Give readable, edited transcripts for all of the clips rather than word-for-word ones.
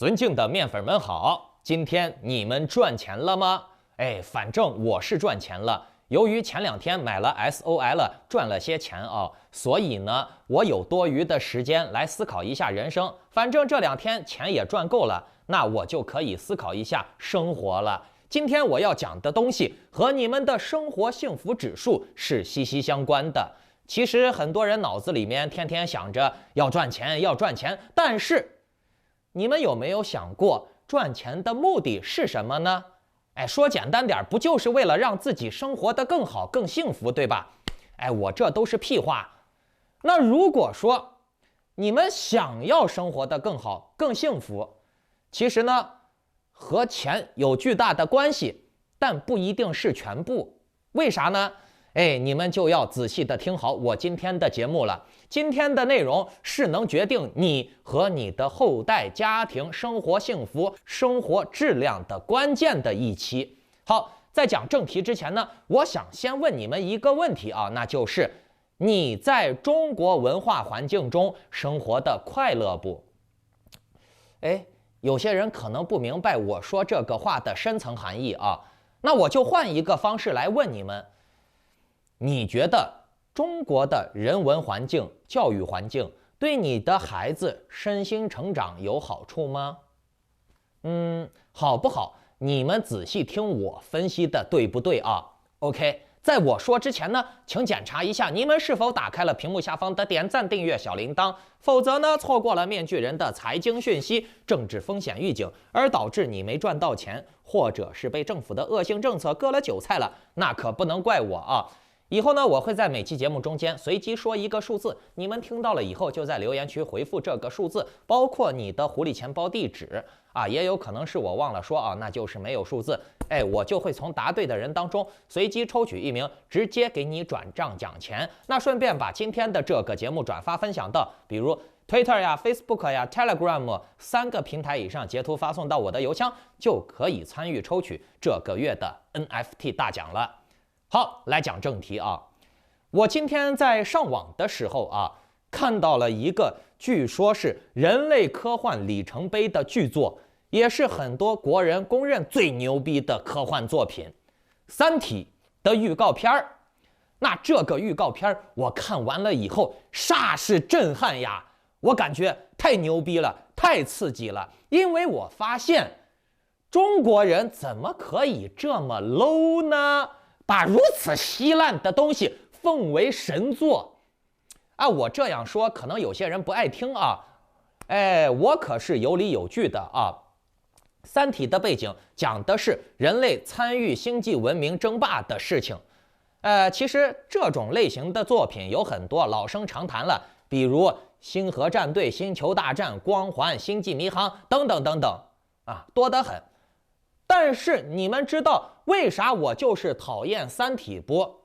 尊敬的面粉们好，今天你们赚钱了吗？反正我是赚钱了。由于前2天买了 SOL， 赚了些钱啊，所以呢，我有多余的时间来思考一下人生。反正这2天钱也赚够了，那我就可以思考一下生活了。今天我要讲的东西和你们的生活幸福指数是息息相关的。其实很多人脑子里面天天想着要赚钱，要赚钱，但是你们有没有想过赚钱的目的是什么呢？说简单点，不就是为了让自己生活得更好、更幸福，对吧？我这都是屁话。那如果说你们想要生活得更好、更幸福，其实呢，和钱有巨大的关系，但不一定是全部。为啥呢？你们就要仔细的听好我今天的节目了。今天的内容是能决定你和你的后代、家庭生活幸福、生活质量的关键的一期。好，在讲正题之前呢，我想先问你们一个问题啊，那就是你在中国文化环境中生活的快乐不？有些人可能不明白我说这个话的深层含义啊，那我就换一个方式来问你们。你觉得中国的人文环境、教育环境对你的孩子身心成长有好处吗？好不好？你们仔细听我分析的对不对啊 ？OK， 在我说之前呢，请检查一下你们是否打开了屏幕下方的点赞、订阅、小铃铛，否则呢，错过了面具人的财经讯息、政治风险预警，而导致你没赚到钱，或者是被政府的恶性政策割了韭菜了，那可不能怪我啊！以后呢，我会在每期节目中间随机说一个数字，你们听到了以后就在留言区回复这个数字，包括你的狐狸钱包地址啊，也有可能是我忘了说啊，那就是没有数字，我就会从答对的人当中随机抽取1名，直接给你转账奖钱。那顺便把今天的这个节目转发分享到，比如 Twitter 呀、Facebook 呀、Telegram 3个平台以上，截图发送到我的邮箱，就可以参与抽取这个月的 NFT 大奖了。好，来讲正题啊！我今天在上网的时候啊，看到了一个据说是人类科幻里程碑的巨作，也是很多国人公认最牛逼的科幻作品《三体》的预告片儿。那这个预告片儿我看完了以后，煞是震撼呀！我感觉太牛逼了，太刺激了，因为我发现中国人怎么可以这么 low 呢？把如此稀烂的东西奉为神作啊！我这样说可能有些人不爱听啊，我可是有理有据的啊。三体的背景讲的是人类参与星际文明争霸的事情。其实这种类型的作品有很多，老生常谈了，比如星河战队、星球大战、光环、星际迷航等等等等啊，多得很。但是你们知道为啥我就是讨厌三体不？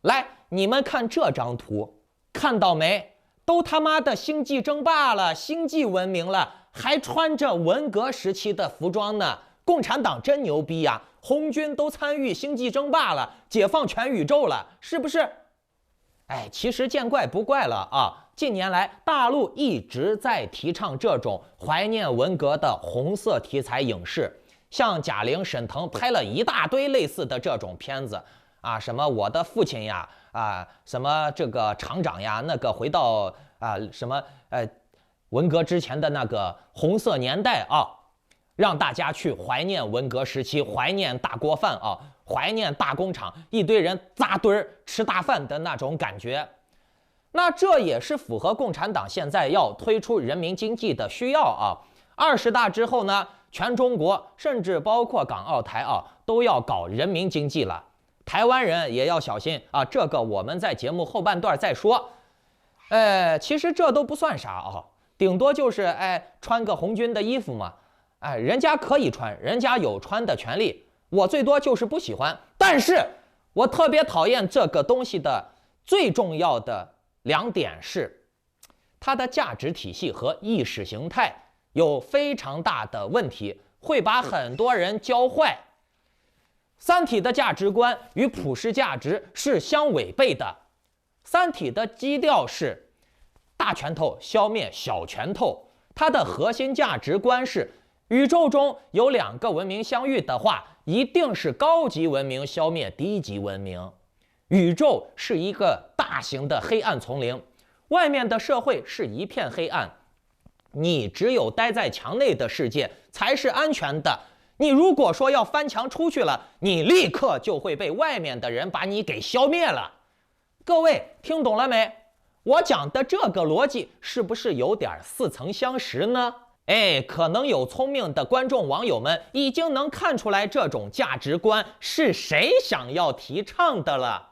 来，你们看这张图，看到没？都他妈的星际争霸了，星际文明了，还穿着文革时期的服装呢。共产党真牛逼呀！红军都参与星际争霸了，解放全宇宙了，是不是？其实见怪不怪了啊！近年来，大陆一直在提倡这种怀念文革的红色题材影视。像贾玲、沈腾拍了一大堆类似的这种片子啊，什么我的父亲呀，什么这个厂长呀，那个回到什么文革之前的那个红色年代啊，让大家去怀念文革时期，怀念大锅饭啊，怀念大工厂，一堆人扎堆儿吃大饭的那种感觉。那这也是符合共产党现在要推出人民经济的需要啊。20大之后呢，全中国甚至包括港澳台啊，都要搞人民经济了。台湾人也要小心啊，这个我们在节目后半段再说。其实这都不算啥啊，顶多就是穿个红军的衣服嘛，人家可以穿，人家有穿的权利，我最多就是不喜欢。但是我特别讨厌这个东西的最重要的2点是，它的价值体系和意识形态有非常大的问题，会把很多人教坏。三体的价值观与普世价值是相违背的。三体的基调是大拳头消灭小拳头，它的核心价值观是宇宙中有2个文明相遇的话，一定是高级文明消灭低级文明。宇宙是一个大型的黑暗丛林，外面的社会是一片黑暗，你只有待在墙内的世界才是安全的。你如果说要翻墙出去了，你立刻就会被外面的人把你给消灭了。各位听懂了没？我讲的这个逻辑是不是有点似曾相识呢？可能有聪明的观众网友们已经能看出来这种价值观是谁想要提倡的了。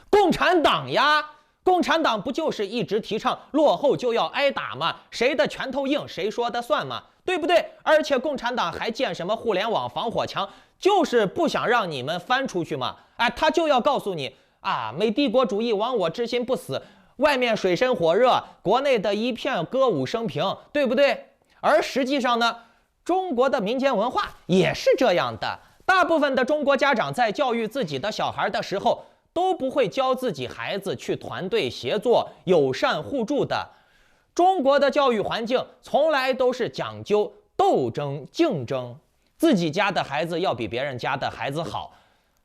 共产党呀，共产党不就是一直提倡落后就要挨打吗？谁的拳头硬谁说的算吗？对不对？而且共产党还建什么互联网防火墙，就是不想让你们翻出去嘛。他就要告诉你啊，美帝国主义亡我之心不死，外面水深火热，国内的一片歌舞升平，对不对？而实际上呢，中国的民间文化也是这样的。大部分的中国家长在教育自己的小孩的时候，都不会教自己孩子去团队协作、友善互助的。中国的教育环境从来都是讲究斗争、竞争，自己家的孩子要比别人家的孩子好，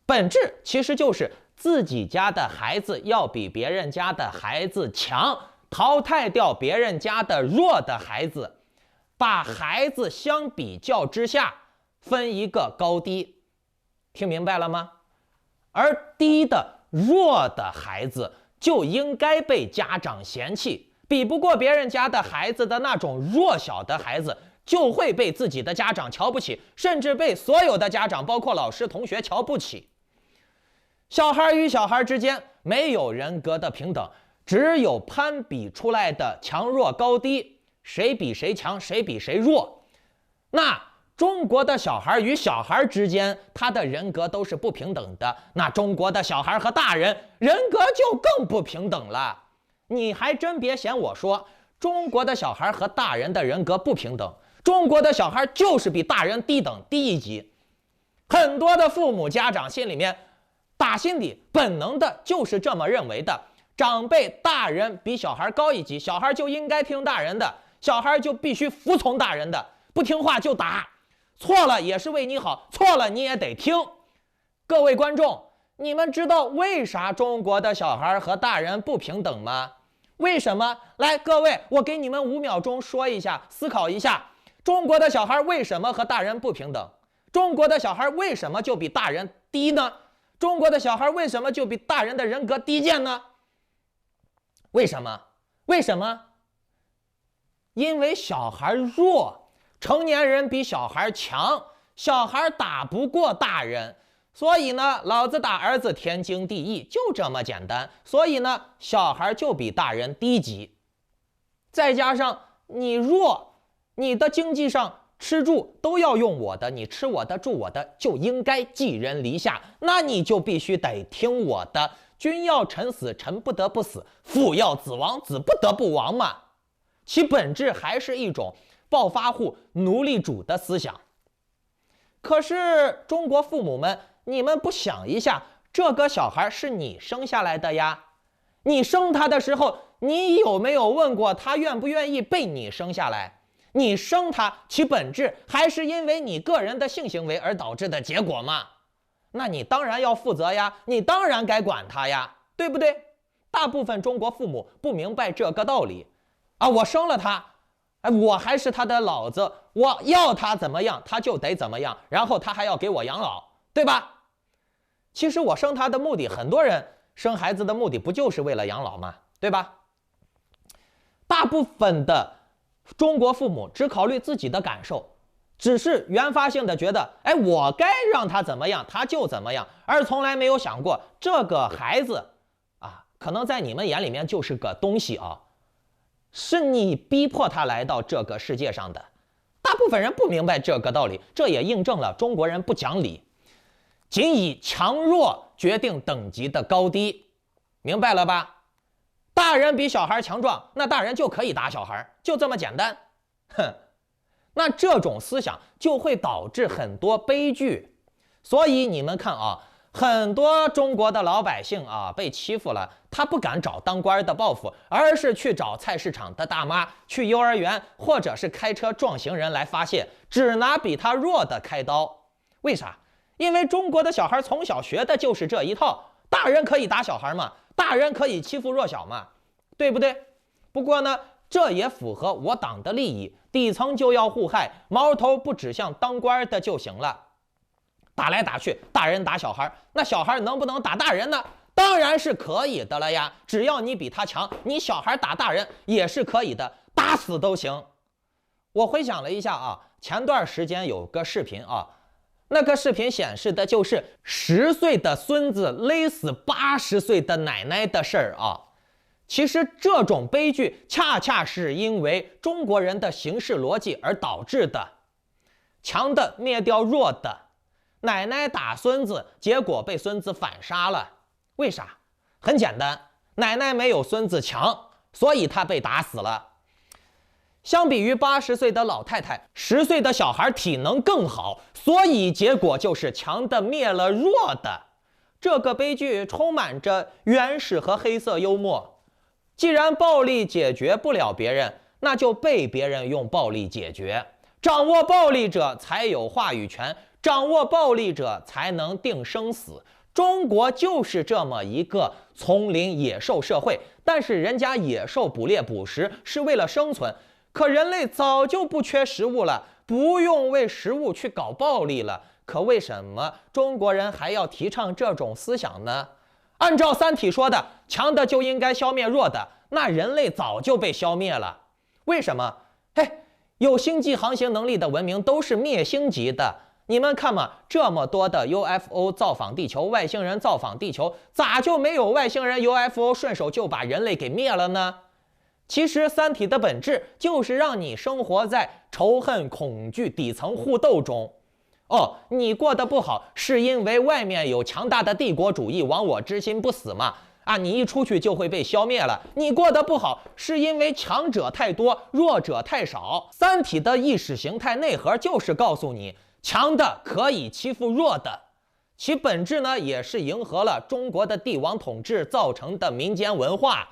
本质其实就是自己家的孩子要比别人家的孩子强，淘汰掉别人家的弱的孩子，把孩子相比较之下分一个高低，听明白了吗？而低的弱的孩子就应该被家长嫌弃，比不过别人家的孩子的那种弱小的孩子就会被自己的家长瞧不起，甚至被所有的家长包括老师同学瞧不起。小孩与小孩之间没有人格的平等，只有攀比出来的强弱高低，谁比谁强，谁比谁弱。那中国的小孩与小孩之间，他的人格都是不平等的，那中国的小孩和大人人格就更不平等了。你还真别嫌我说中国的小孩和大人的人格不平等，中国的小孩就是比大人低等低一级。很多的父母家长心里面打心底本能的就是这么认为的，长辈大人比小孩高一级，小孩就应该听大人的，小孩就必须服从大人的，不听话就打，错了也是为你好，错了你也得听。各位观众，你们知道为啥中国的小孩和大人不平等吗？为什么？来，各位，我给你们5秒钟说一下，思考一下，中国的小孩为什么和大人不平等？中国的小孩为什么就比大人低呢？中国的小孩为什么就比大人的人格低贱呢？为什么？为什么？因为小孩弱，成年人比小孩强，小孩打不过大人，所以呢，老子打儿子天经地义，就这么简单。所以呢，小孩就比大人低级。再加上你弱，你的经济上吃住都要用我的，你吃我的住我的，就应该寄人篱下，那你就必须得听我的。君要臣死，臣不得不死；父要子亡，子不得不亡嘛。其本质还是一种暴发户奴隶主的思想。可是中国父母们，你们不想一下，这个小孩是你生下来的呀，你生他的时候，你有没有问过他愿不愿意被你生下来？你生他，其本质还是因为你个人的性行为而导致的结果嘛？那你当然要负责呀，你当然该管他呀，对不对？大部分中国父母不明白这个道理啊！我生了他，我还是他的老子，我要他怎么样，他就得怎么样，然后他还要给我养老，对吧？其实我生他的目的，很多人生孩子的目的不就是为了养老吗？对吧？大部分的中国父母只考虑自己的感受，只是原发性的觉得，我该让他怎么样，他就怎么样，而从来没有想过这个孩子啊，可能在你们眼里面就是个东西啊，是你逼迫他来到这个世界上的。大部分人不明白这个道理，这也印证了中国人不讲理，仅以强弱决定等级的高低，明白了吧？大人比小孩强壮，那大人就可以打小孩，就这么简单。哼，那这种思想就会导致很多悲剧。所以你们看啊，很多中国的老百姓啊被欺负了，他不敢找当官的报复，而是去找菜市场的大妈，去幼儿园或者是开车撞行人来发泄，只拿比他弱的开刀。为啥？因为中国的小孩从小学的就是这一套，大人可以打小孩嘛，大人可以欺负弱小嘛，对不对？不过呢，这也符合我党的利益，底层就要互害，矛头不指向当官的就行了。打来打去，大人打小孩，那小孩能不能打大人呢？当然是可以的了呀，只要你比他强，你小孩打大人也是可以的，打死都行。我回想了一下啊，前段时间有个视频啊，那个视频显示的就是10岁的孙子勒死80岁的奶奶的事儿啊。其实这种悲剧恰恰是因为中国人的行事逻辑而导致的，强的灭掉弱的。奶奶打孙子，结果被孙子反杀了。为啥？很简单，奶奶没有孙子强，所以她被打死了。相比于80岁的老太太，10岁的小孩体能更好，所以结果就是强的灭了弱的。这个悲剧充满着原始和黑色幽默。既然暴力解决不了别人，那就被别人用暴力解决。掌握暴力者才有话语权，掌握暴力者才能定生死。中国就是这么一个丛林野兽社会，但是人家野兽捕猎捕食是为了生存，可人类早就不缺食物了，不用为食物去搞暴力了。可为什么中国人还要提倡这种思想呢？按照《三体》说的，强的就应该消灭弱的，那人类早就被消灭了。为什么？有星际航行能力的文明都是灭星级的。你们看嘛，这么多的 UFO 造访地球，外星人造访地球，咋就没有外星人 UFO 顺手就把人类给灭了呢？其实《三体》的本质就是让你生活在仇恨、恐惧、底层互斗中。你过得不好，是因为外面有强大的帝国主义亡我之心不死嘛？你一出去就会被消灭了。你过得不好，是因为强者太多，弱者太少。三体的意识形态内核就是告诉你，强的可以欺负弱的。其本质呢，也是迎合了中国的帝王统治造成的民间文化。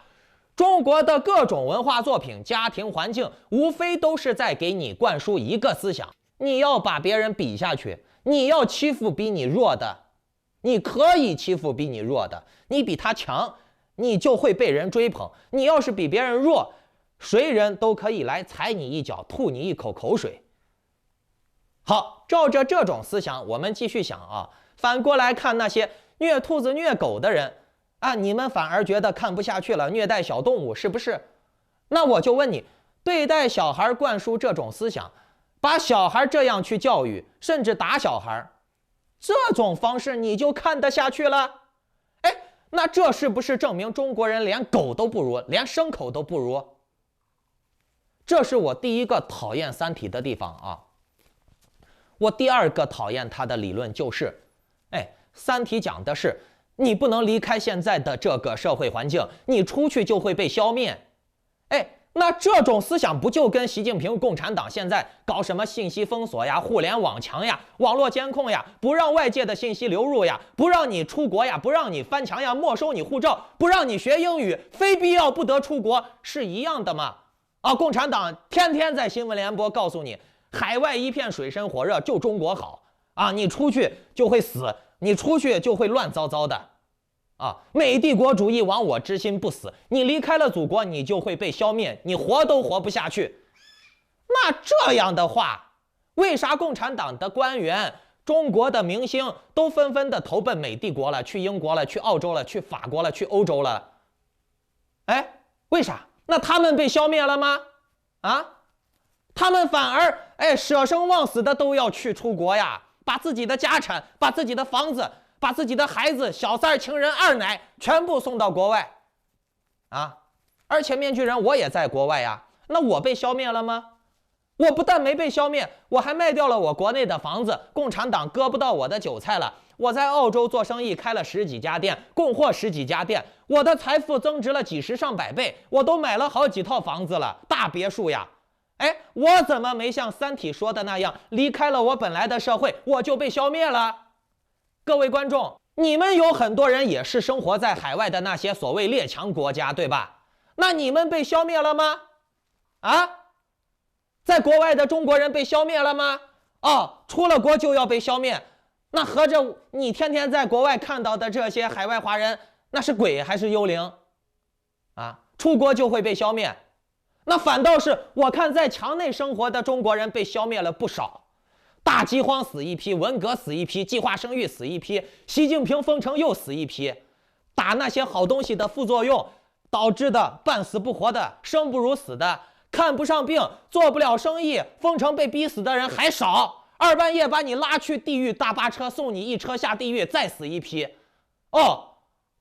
中国的各种文化作品、家庭环境，无非都是在给你灌输一个思想：你要把别人比下去，你要欺负比你弱的。你可以欺负比你弱的，你比他强，你就会被人追捧。你要是比别人弱，谁人都可以来踩你一脚，吐你一口口水。好，照着这种思想，我们继续想啊，反过来看那些虐兔子虐狗的人你们反而觉得看不下去了，虐待小动物是不是？那我就问你，对待小孩灌输这种思想，把小孩这样去教育，甚至打小孩，这种方式你就看得下去了？那这是不是证明中国人连狗都不如，连牲口都不如？这是我第一个讨厌《三体》的地方啊。我第二个讨厌他的理论就是，《三体》讲的是你不能离开现在的这个社会环境，你出去就会被消灭。那这种思想不就跟习近平共产党现在搞什么信息封锁呀、互联网墙呀、网络监控呀，不让外界的信息流入呀，不让你出国呀，不让你翻墙呀，没收你护照，不让你学英语，非必要不得出国，是一样的吗？共产党天天在新闻联播告诉你，海外一片水深火热，就中国好你出去就会死，你出去就会乱糟糟的。美帝国主义亡我之心不死，你离开了祖国，你就会被消灭，你活都活不下去。那这样的话，为啥共产党的官员、中国的明星都纷纷的投奔美帝国了，去英国了，去澳洲了，去法国了，去欧洲了？为啥？那他们被消灭了吗？他们反而舍生忘死的都要去出国呀，把自己的家产、把自己的房子、把自己的孩子、小三、情人、二奶全部送到国外而且面具人我也在国外呀，那我被消灭了吗？我不但没被消灭，我还卖掉了我国内的房子，共产党割不到我的韭菜了。我在澳洲做生意开了10几家店，供货10几家店，我的财富增值了几十上百倍，我都买了好几套房子了，大别墅呀。我怎么没像《三体》说的那样，离开了我本来的社会，我就被消灭了？各位观众，你们有很多人也是生活在海外的那些所谓列强国家，对吧？那你们被消灭了吗？啊，在国外的中国人被消灭了吗？哦，出了国就要被消灭，那合着你天天在国外看到的这些海外华人，那是鬼还是幽灵？啊，出国就会被消灭。那反倒是我看在墙内生活的中国人被消灭了不少。大饥荒死一批，文革死一批，计划生育死一批，习近平封城又死一批，打那些好东西的副作用导致的半死不活的，生不如死的，看不上病，做不了生意，封城被逼死的人还少。二半夜把你拉去地狱，大巴车送你一车下地狱，再死一批。哦，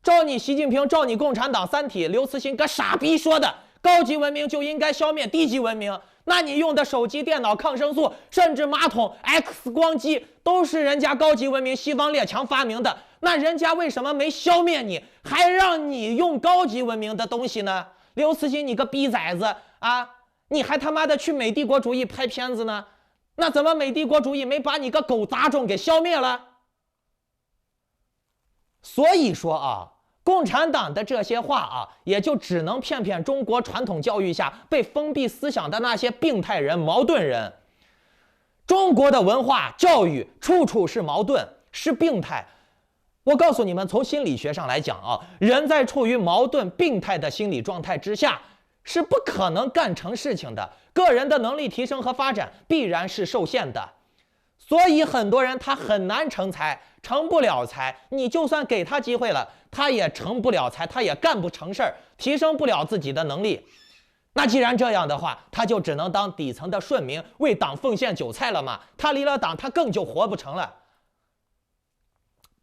照你习近平，照你共产党三体刘慈欣个傻逼说的，高级文明就应该消灭低级文明。那你用的手机、电脑、抗生素，甚至马桶、X 光机，都是人家高级文明西方列强发明的。那人家为什么没消灭你，还让你用高级文明的东西呢？刘慈欣，你个逼崽子啊！你还他妈的去美帝国主义拍片子呢？那怎么美帝国主义没把你个狗杂种给消灭了？所以说啊，共产党的这些话啊，也就只能骗骗中国传统教育下被封闭思想的那些病态人、矛盾人。中国的文化教育处处是矛盾，是病态。我告诉你们，从心理学上来讲啊，人在处于矛盾、病态的心理状态之下，是不可能干成事情的。个人的能力提升和发展必然是受限的。所以很多人他很难成才，成不了才，你就算给他机会了，他也成不了才，他也干不成事儿，提升不了自己的能力。那既然这样的话，他就只能当底层的顺民，为党奉献韭菜了嘛。他离了党，他更就活不成了。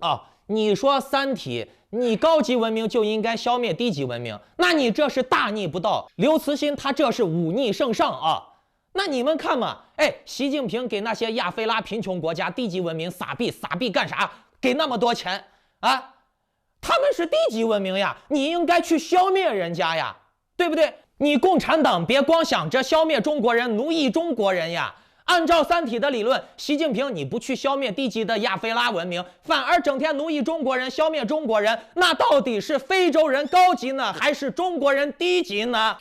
哦，你说三体，你高级文明就应该消灭低级文明，那你这是大逆不道。刘慈欣他这是忤逆圣上啊。那你们看嘛，哎，习近平给那些亚非拉贫穷国家低级文明撒币干啥？给那么多钱啊？他们是低级文明呀，你应该去消灭人家呀，对不对？你共产党别光想着消灭中国人、奴役中国人呀。按照三体的理论，习近平你不去消灭低级的亚非拉文明，反而整天奴役中国人、消灭中国人，那到底是非洲人高级呢，还是中国人低级呢？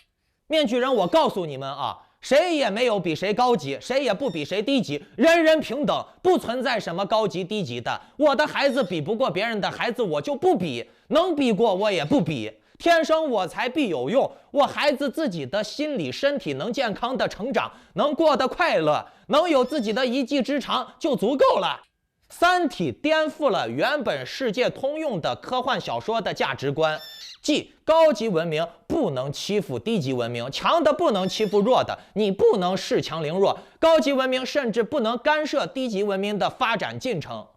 面具人，我告诉你们啊，谁也没有比谁高级，谁也不比谁低级，人人平等，不存在什么高级低级的。我的孩子比不过别人的孩子，我就不比，能比过我也不比。天生我材必有用，我孩子自己的心理身体能健康的成长，能过得快乐，能有自己的一技之长就足够了。三体颠覆了原本世界通用的科幻小说的价值观，即高级文明不能欺负低级文明，强的不能欺负弱的，你不能恃强凌弱，高级文明甚至不能干涉低级文明的发展进程。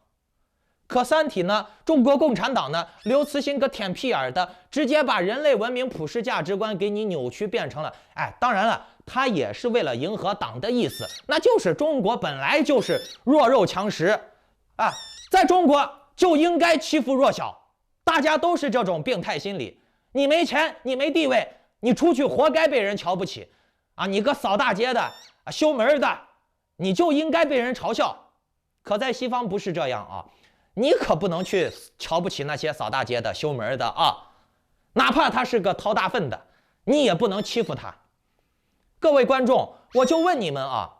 可三体呢？中国共产党呢？刘慈欣个舔屁眼的，直接把人类文明普世价值观给你扭曲变成了，哎，当然了，他也是为了迎合党的意思，那就是中国本来就是弱肉强食啊，在中国就应该欺负弱小，大家都是这种病态心理。你没钱，你没地位，你出去活该被人瞧不起啊！你个扫大街的啊，修门的，你就应该被人嘲笑。可在西方不是这样啊。你可不能去瞧不起那些扫大街的、修门的啊，哪怕他是个掏大粪的，你也不能欺负他。各位观众，我就问你们啊，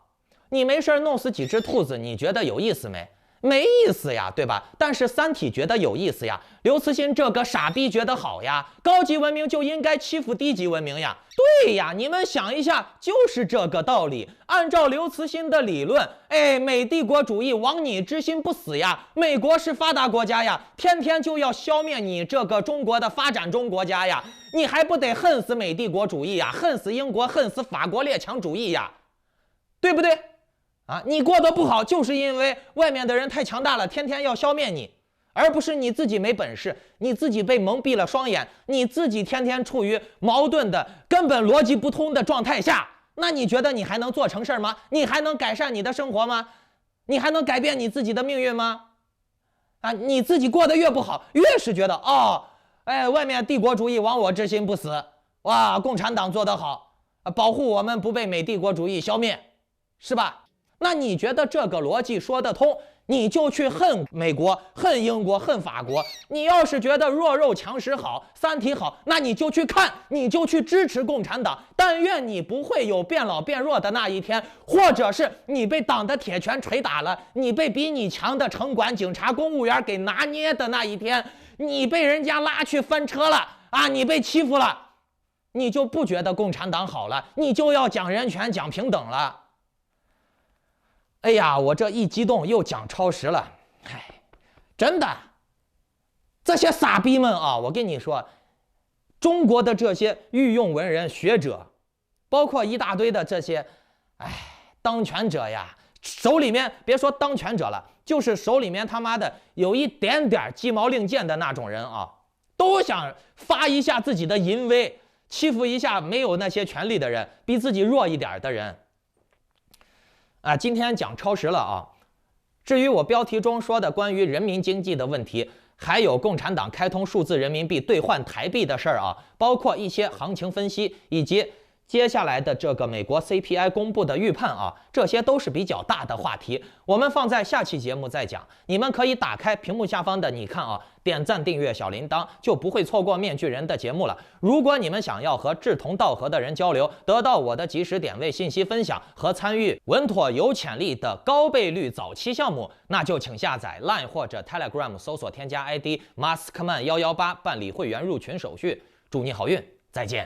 你没事弄死几只兔子，你觉得有意思没？没意思呀，对吧？但是三体觉得有意思呀，刘慈欣这个傻逼觉得好呀，高级文明就应该欺负低级文明呀。对呀，你们想一下，就是这个道理。按照刘慈欣的理论，哎，美帝国主义亡你之心不死呀，美国是发达国家呀，天天就要消灭你这个中国的发展中国家呀，你还不得恨死美帝国主义呀，恨死英国，恨死法国列强主义呀，对不对？啊，你过得不好，就是因为外面的人太强大了，天天要消灭你，而不是你自己没本事，你自己被蒙蔽了双眼，你自己天天处于矛盾的、根本逻辑不通的状态下，那你觉得你还能做成事吗？你还能改善你的生活吗？你还能改变你自己的命运吗？啊，你自己过得越不好，越是觉得哦，哎，外面帝国主义亡我之心不死，哇，共产党做得好，保护我们不被美帝国主义消灭，是吧？那你觉得这个逻辑说得通，你就去恨美国、恨英国、恨法国。你要是觉得弱肉强食好，三体好，那你就去看，你就去支持共产党。但愿你不会有变老变弱的那一天，或者是你被党的铁拳捶打了，你被比你强的城管、警察、公务员给拿捏的那一天，你被人家拉去翻车了啊，你被欺负了，你就不觉得共产党好了，你就要讲人权、讲平等了。哎呀，我这一激动又讲超时了，唉，真的，这些傻逼们啊，我跟你说，中国的这些御用文人学者，包括一大堆的这些，当权者呀，手里面别说当权者了，就是手里面他妈的有一点点鸡毛令箭的那种人啊，都想发一下自己的淫威，欺负一下没有那些权利的人，比自己弱一点的人。今天讲超时了啊。至于我标题中说的关于人民经济的问题，还有共产党开通数字人民币兑换台币的事儿啊，包括一些行情分析，以及接下来的这个美国 CPI 公布的预判啊，这些都是比较大的话题，我们放在下期节目再讲。你们可以打开屏幕下方的你看啊，点赞、订阅、小铃铛，就不会错过面具人的节目了。如果你们想要和志同道合的人交流，得到我的及时点位信息分享和参与稳妥有潜力的高倍率早期项目，那就请下载 Line 或者 Telegram 搜索添加 ID Maskman118办理会员入群手续。祝你好运，再见。